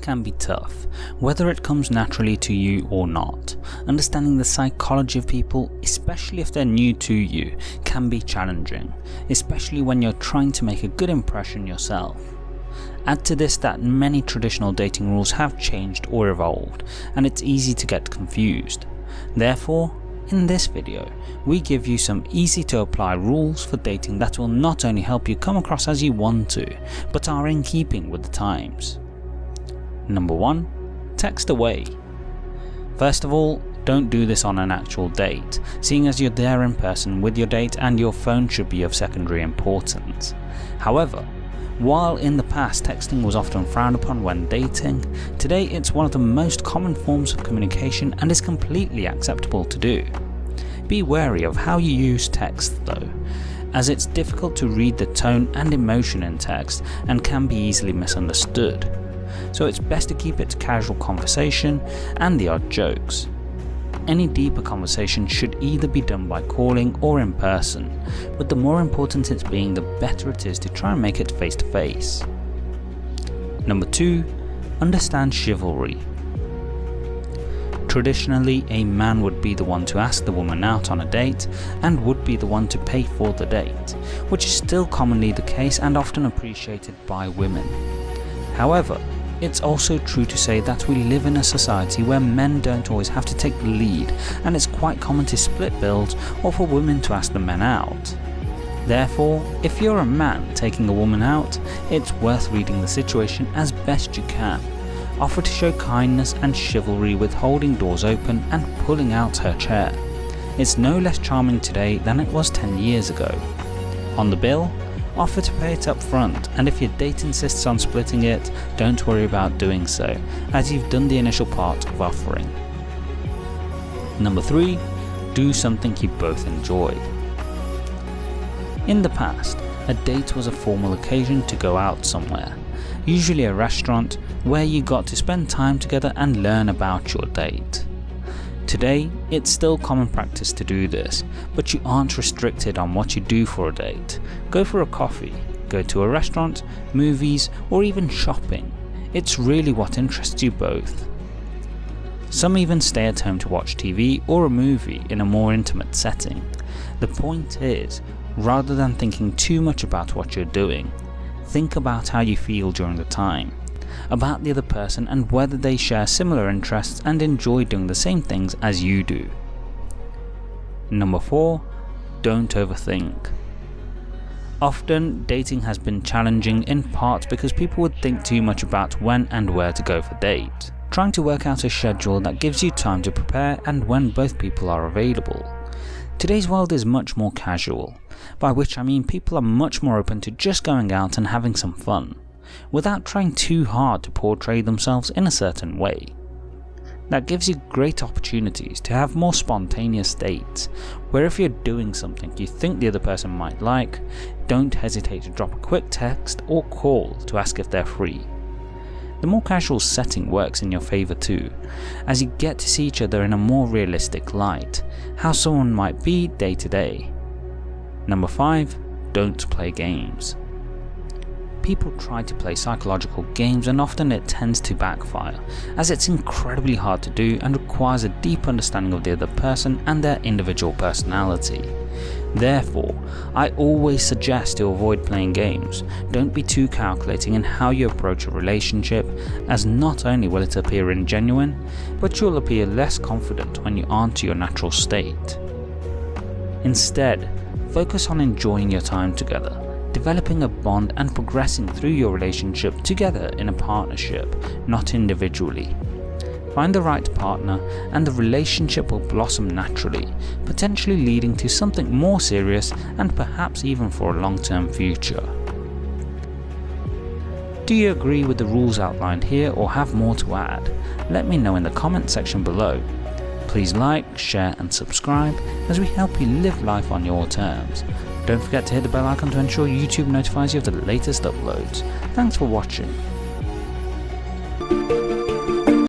can be tough, whether it comes naturally to you or not. Understanding the psychology of people, especially if they're new to you, can be challenging, especially when you're trying to make a good impression yourself. Add to this that many traditional dating rules have changed or evolved, and it's easy to get confused. Therefore, in this video, we give you some easy to apply rules for dating that will not only help you come across as you want to, but are in keeping with the times. Number 1. Text away. First of all, don't do this on an actual date, seeing as you're there in person with your date and your phone should be of secondary importance. However, while in the past texting was often frowned upon when dating, today it's one of the most common forms of communication and is completely acceptable to do. Be wary of how you use text though, as it's difficult to read the tone and emotion in text and can be easily misunderstood. So it's best to keep it to casual conversation and the odd jokes. Any deeper conversation should either be done by calling or in person, but the more important it's being, the better it is to try and make it face to face. Number 2. Understand chivalry. Traditionally, a man would be the one to ask the woman out on a date and would be the one to pay for the date, which is still commonly the case and often appreciated by women. However, it's also true to say that we live in a society where men don't always have to take the lead, and it's quite common to split bills or for women to ask the men out. Therefore, if you're a man taking a woman out, it's worth reading the situation as best you can. Offer to show kindness and chivalry with holding doors open and pulling out her chair. It's no less charming today than it was 10 years ago. On the bill, offer to pay it up front, and if your date insists on splitting it, don't worry about doing so, as you've done the initial part of offering. Number 3. Do something you both enjoy. In the past, a date was a formal occasion to go out somewhere, usually a restaurant, where you got to spend time together and learn about your date. Today, it's still common practice to do this, but you aren't restricted on what you do for a date. Go for a coffee, go to a restaurant, movies, or even shopping. It's really what interests you both. Some even stay at home to watch TV or a movie in a more intimate setting. The point is, rather than thinking too much about what you're doing, think about how you feel during the time, about the other person and whether they share similar interests and enjoy doing the same things as you do. Number 4. Don't overthink. Often, dating has been challenging in part because people would think too much about when and where to go for date, trying to work out a schedule that gives you time to prepare and when both people are available. Today's world is much more casual, by which I mean people are much more open to just going out and having some fun, without trying too hard to portray themselves in a certain way. That gives you great opportunities to have more spontaneous dates, where if you're doing something you think the other person might like, don't hesitate to drop a quick text or call to ask if they're free. The more casual setting works in your favour too, as you get to see each other in a more realistic light, how someone might be day to day. Number 5. Don't play games. People try to play psychological games and often it tends to backfire, as it's incredibly hard to do and requires a deep understanding of the other person and their individual personality. Therefore, I always suggest to avoid playing games. Don't be too calculating in how you approach a relationship, as not only will it appear ingenuine, but you'll appear less confident when you aren't your natural state. Instead, focus on enjoying your time together, developing a bond and progressing through your relationship together in a partnership, not individually. Find the right partner and the relationship will blossom naturally, potentially leading to something more serious and perhaps even for a long-term future. Do you agree with the rules outlined here or have more to add? Let me know in the comment section below. Please like, share and subscribe as we help you live life on your terms. Don't forget to hit the bell icon to ensure YouTube notifies you of the latest uploads. Thanks for watching.